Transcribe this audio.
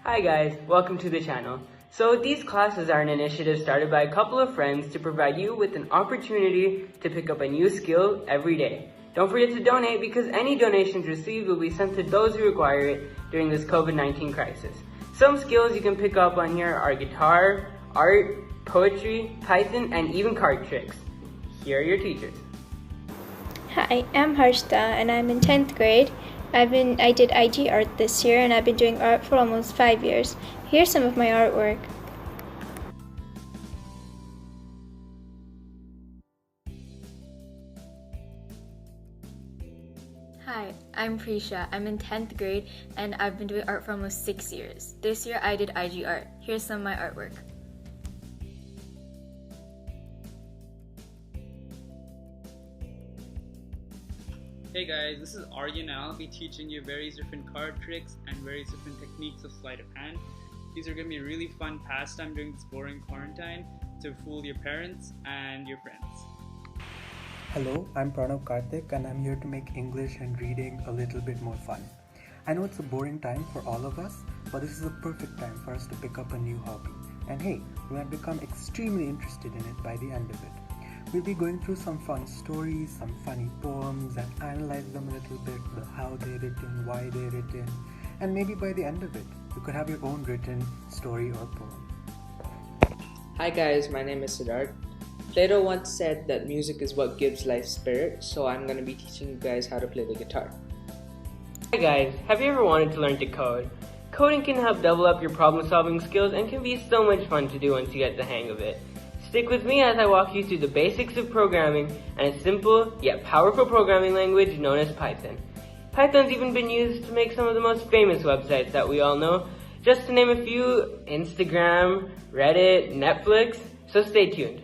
Hi guys, welcome to the channel. So these classes are an initiative started by a couple of friends to provide you with an opportunity to pick up a new skill every day. Don't forget to donate because any donations received will be sent to those who require it during this COVID-19 crisis. Some skills you can pick up on here are guitar, art, poetry, Python, and even card tricks. Here are your teachers. Hi, I'm Harshita and I'm in 10th grade. I did IG art this year and I've been doing art for almost 5 years. Here's some of my artwork. Hi, I'm Prisha. I'm in 10th grade and I've been doing art for almost 6 years. This year I did IG art. Here's some of my artwork. Hey guys, this is Aryan and I'll be teaching you various different card tricks and various different techniques of sleight of hand. These are going to be a really fun pastime during this boring quarantine to fool your parents and your friends. Hello, I'm Pranav Karthik and I'm here to make English and reading a little bit more fun. I know it's a boring time for all of us, but this is a perfect time for us to pick up a new hobby. And hey, we might become extremely interested in it by the end of it. We'll be going through some fun stories, some funny poems, and analyze them a little bit, the how they're written, why they're written, and maybe by the end of it, you could have your own written story or poem. Hi guys, my name is Siddharth. Plato once said that music is what gives life spirit, so I'm going to be teaching you guys how to play the guitar. Hi guys, have you ever wanted to learn to code? Coding can help double up your problem-solving skills and can be so much fun to do once you get the hang of it. Stick with me as I walk you through the basics of programming and a simple yet powerful programming language known as Python. Python's even been used to make some of the most famous websites that we all know. Just to name a few, Instagram, Reddit, Netflix, so stay tuned.